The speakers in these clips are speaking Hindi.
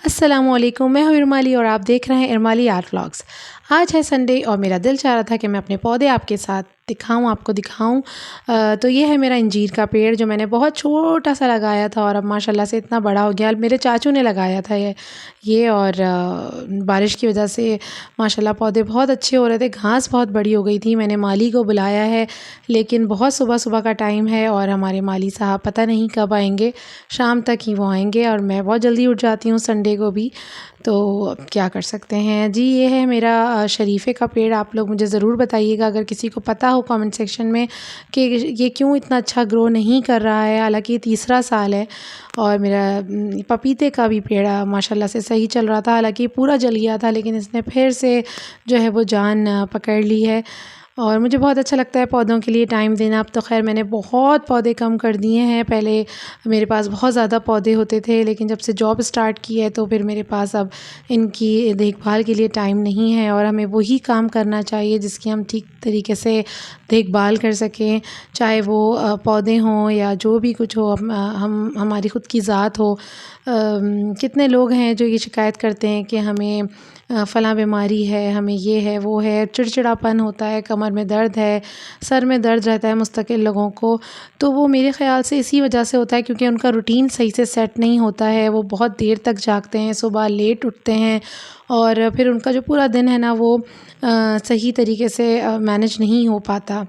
अस्सलामुअलैकुम, मैं हूँ इरमाली और आप देख रहे हैं इरमाली आर्ट व्लॉग्स। आज है संडे और मेरा दिल चाह रहा था कि मैं अपने पौधे आपके साथ आपको दिखाऊं। तो ये है मेरा अंजीर का पेड़ जो मैंने बहुत छोटा सा लगाया था और अब माशाल्लाह से इतना बड़ा हो गया। मेरे चाचू ने लगाया था ये और बारिश की वजह से माशाल्लाह पौधे बहुत अच्छे हो रहे थे। घास बहुत बड़ी हो गई थी। मैंने माली को बुलाया है, लेकिन बहुत सुबह सुबह का टाइम है और हमारे माली साहब पता नहीं कब आएंगे। शाम तक ही वो आएंगे और मैं बहुत जल्दी उठ जाती हूँ संडे को भी, तो अब क्या कर सकते हैं जी। ये है मेरा शरीफ़े का पेड़। आप लोग मुझे ज़रूर बताइएगा अगर किसी को पता हो कमेंट सेक्शन में कि ये क्यों इतना अच्छा ग्रो नहीं कर रहा है। हालांकि ये तीसरा साल है। और मेरा पपीते का भी पेड़ माशाल्लाह से सही चल रहा था। हालांकि पूरा जल गया था, लेकिन इसने फिर से जो है वो जान पकड़ ली है। और मुझे बहुत अच्छा लगता है पौधों के लिए टाइम देना। अब तो ख़ैर मैंने बहुत पौधे कम कर दिए हैं। पहले मेरे पास बहुत ज़्यादा पौधे होते थे, लेकिन जब से जॉब स्टार्ट की है तो फिर मेरे पास अब इनकी देखभाल के लिए टाइम नहीं है। और हमें वही काम करना चाहिए जिसकी हम ठीक तरीके से देखभाल कर सकें, चाहे वो पौधे हों या जो भी कुछ हो। हम हमारी ख़ुद की ज़ात हो। कितने लोग हैं जो ये शिकायत करते हैं कि हमें फ़लाँ बीमारी है, हमें ये है वो है, चिड़चिड़ापन होता है, कमर में दर्द है, सर में दर्द रहता है मुस्तकिल लोगों को। तो वो मेरे ख़्याल से इसी वजह से होता है क्योंकि उनका रूटीन सही से सेट नहीं होता है। वो बहुत देर तक जागते हैं, सुबह लेट उठते हैं और फिर उनका जो पूरा दिन है ना वो सही तरीके से मैनेज नहीं हो पाता,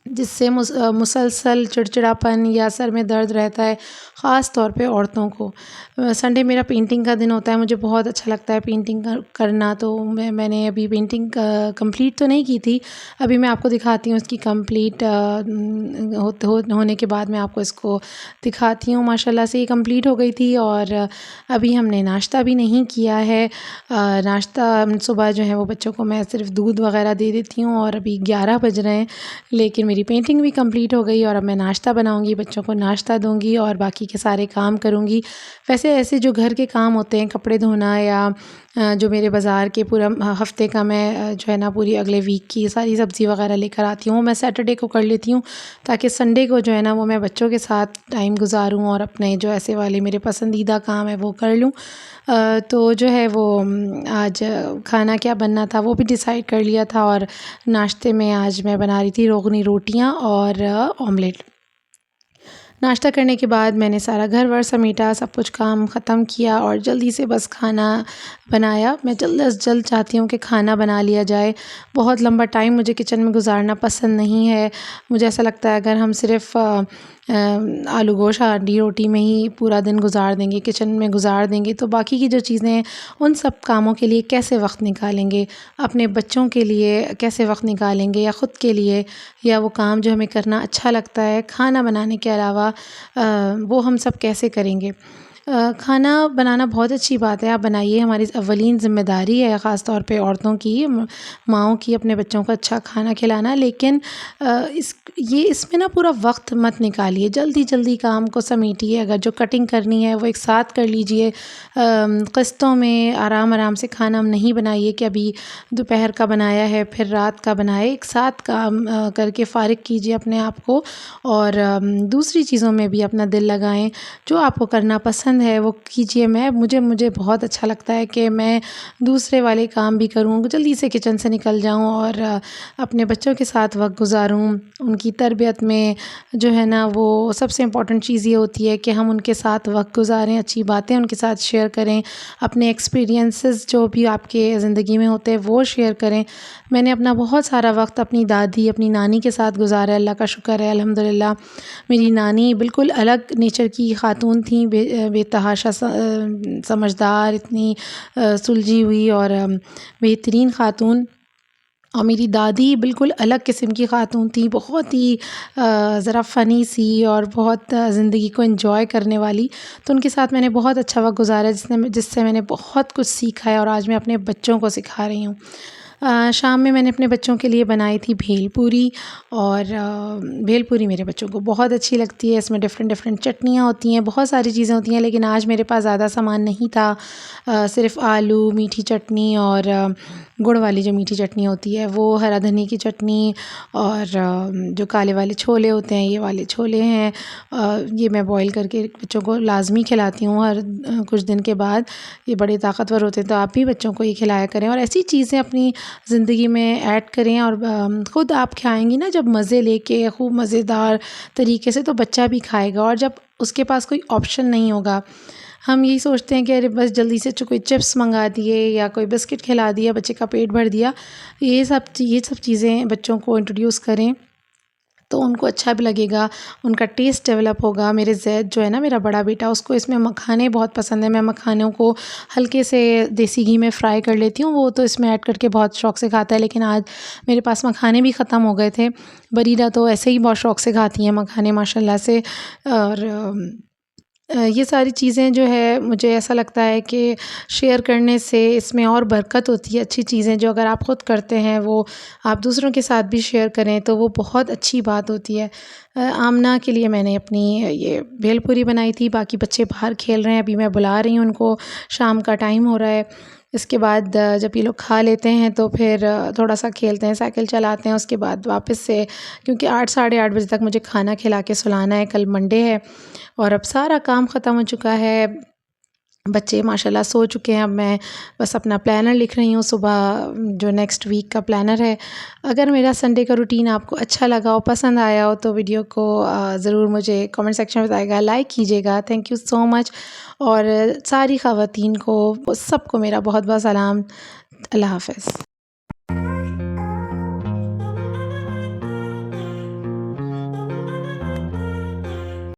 जिससे मुसलसल चिड़चिड़ापन या सर में दर्द रहता है, ख़ास तौर पे औरतों को। संडे मेरा पेंटिंग का दिन होता है। मुझे बहुत अच्छा लगता है पेंटिंग करना। तो मैंने अभी पेंटिंग कंप्लीट तो नहीं की थी। अभी मैं आपको दिखाती हूँ इसकी कंप्लीट होने के बाद मैं आपको इसको दिखाती हूँ। माशाल्लाह से ये कंप्लीट हो गई थी और अभी हमने नाश्ता भी नहीं किया है। नाश्ता सुबह जो है वो बच्चों को मैं सिर्फ़ दूध वग़ैरह दे देती हूँ और अभी 11 बज रहे हैं, लेकिन मेरी पेंटिंग भी कंप्लीट हो गई और अब मैं नाश्ता बनाऊंगी, बच्चों को नाश्ता दूंगी और बाकी के सारे काम करूंगी। वैसे ऐसे जो घर के काम होते हैं, कपड़े धोना या जो मेरे बाज़ार के पूरा हफ़्ते का मैं जो है ना पूरी अगले वीक की सारी सब्ज़ी वगैरह लेकर आती हूँ, मैं सैटरडे को कर लेती हूँ ताकि संडे को जो है ना वो मैं बच्चों के साथ टाइम गुजारूँ और अपने जो ऐसे वाले मेरे पसंदीदा काम है वो कर लूँ। तो जो है वो आज खाना क्या बनना था वो भी डिसाइड कर लिया था और नाश्ते में आज मैं बना रही थी रोगनी रोटियां और ऑमलेट। नाश्ता करने के बाद मैंने सारा घर वर समेटा, सब कुछ काम ख़त्म किया और जल्दी से बस खाना बनाया। मैं जल्द अज़ जल्द चाहती हूँ कि खाना बना लिया जाए। बहुत लंबा टाइम मुझे किचन में गुजारना पसंद नहीं है। मुझे ऐसा लगता है अगर हम सिर्फ़ आलू गोश्त हांडी रोटी में ही पूरा दिन गुजार देंगे, किचन में गुजार देंगे, तो बाकी की जो चीज़ें हैं उन सब कामों के लिए कैसे वक्त निकालेंगे, अपने बच्चों के लिए कैसे वक्त निकालेंगे या ख़ुद के लिए, या वो काम जो हमें करना अच्छा लगता है खाना बनाने के अलावा वो हम सब कैसे करेंगे। खाना बनाना बहुत अच्छी बात है, आप बनाइए। हमारी अव्वलीन ज़िम्मेदारी है ख़ास तौर पे औरतों की, माँओं की, अपने बच्चों को अच्छा खाना खिलाना। लेकिन इसमें ना पूरा वक्त मत निकालिए, जल्दी जल्दी काम को समेटिए। अगर जो कटिंग करनी है वो एक साथ कर लीजिए, क़िस्तों में आराम आराम से खाना नहीं बनाइए कि अभी दोपहर का बनाया है फिर रात का बनाए। एक साथ काम करके फ़ारिग कीजिए अपने आप को और दूसरी चीज़ों में भी अपना दिल लगाएं। जो आपको करना पसंद है वो कीजिए। मुझे बहुत अच्छा लगता है कि मैं दूसरे वाले काम भी करूँ, जल्दी से किचन से निकल जाऊँ और अपने बच्चों के साथ वक्त गुजारूँ। उनकी तरबियत में जो है ना वो सबसे इम्पॉर्टेंट चीज़ ये होती है कि हम उनके साथ वक्त गुजारें, अच्छी बातें उनके साथ शेयर करें, अपने एक्सपीरियंसेस जो भी आपके ज़िंदगी में होते हैं वो शेयर करें। मैंने अपना बहुत सारा वक्त अपनी दादी, अपनी नानी के साथ गुजारा है। अल्लाह का शुक्र है, अल्हम्दुलिल्लाह। मेरी नानी बिल्कुल अलग नेचर की ख़ातून थी, बेतहाशा समझदार, इतनी सुलझी हुई और बेहतरीन ख़ातून। और मेरी दादी बिल्कुल अलग किस्म की ख़ातून थी, बहुत ही ज़रा फ़नी सी और बहुत ज़िंदगी को एंजॉय करने वाली। तो उनके साथ मैंने बहुत अच्छा वक्त गुजारा जिससे मैंने बहुत कुछ सीखा है और आज मैं अपने बच्चों को सिखा रही हूँ। शाम में मैंने अपने बच्चों के लिए बनाई थी भेलपूरी और भेलपूरी मेरे बच्चों को बहुत अच्छी लगती है। इसमें डिफ़रेंट डिफ़रेंट चटनियाँ होती हैं, बहुत सारी चीज़ें होती हैं, लेकिन आज मेरे पास ज़्यादा सामान नहीं था। सिर्फ़ आलू, मीठी चटनी और गुड़ वाली जो मीठी चटनी होती है वो, हरा धनिया की चटनी, और जो काले वाले छोले होते हैं, ये वाले छोले हैं, ये मैं बॉईल करके बच्चों को लाजमी खिलाती हूँ हर कुछ दिन के बाद। ये बड़े ताकतवर होते हैं, तो आप भी बच्चों को ये खिलाया करें और ऐसी चीज़ें अपनी ज़िंदगी में ऐड करें। और ख़ुद आप खाएंगी ना जब मज़े लेके, खूब मज़ेदार तरीके से, तो बच्चा भी खाएगा। और जब उसके पास कोई ऑप्शन नहीं होगा, हम यही सोचते हैं कि अरे बस जल्दी से कोई चिप्स मंगा दिए या कोई बिस्किट खिला दिया, बच्चे का पेट भर दिया। ये सब चीज़ें बच्चों को इंट्रोड्यूस करें तो उनको अच्छा भी लगेगा, उनका टेस्ट डेवलप होगा। मेरे ज़ैद जो है ना, मेरा बड़ा बेटा, उसको इसमें मखाने बहुत पसंद है। मैं मखानों को हल्के से देसी घी में फ्राई कर लेती हूँ, वो तो इसमें ऐड करके बहुत शौक़ से खाता है। लेकिन आज मेरे पास मखाने भी ख़त्म हो गए थे। बरीरा तो ऐसे ही बहुत शौक़ से खाती हैं मखाने माशाल्लाह से। और ये सारी चीज़ें जो है, मुझे ऐसा लगता है कि शेयर करने से इसमें और बरकत होती है। अच्छी चीज़ें जो अगर आप ख़ुद करते हैं वो आप दूसरों के साथ भी शेयर करें तो वो बहुत अच्छी बात होती है। आमना के लिए मैंने अपनी ये भेलपूरी बनाई थी, बाकी बच्चे बाहर खेल रहे हैं, अभी मैं बुला रही हूँ उनको, शाम का टाइम हो रहा है। इसके बाद जब ये लोग खा लेते हैं तो फिर थोड़ा सा खेलते हैं, साइकिल चलाते हैं। उसके बाद वापस से, क्योंकि 8 साढ़े 8 बजे तक मुझे खाना खिला के सुलाना है, कल मंडे है और अब सारा काम ख़त्म हो चुका है। बच्चे माशाल्लाह सो चुके हैं। अब मैं बस अपना प्लानर लिख रही हूँ, सुबह जो नेक्स्ट वीक का प्लानर है। अगर मेरा संडे का रूटीन आपको अच्छा लगा हो, पसंद आया हो, तो वीडियो को ज़रूर मुझे कमेंट सेक्शन में बताइएगा, लाइक कीजिएगा। Thank you so much. और सारी ख़वातीन को, सबको मेरा बहुत बहुत सलाम। अल्लाह हाफ़िज़।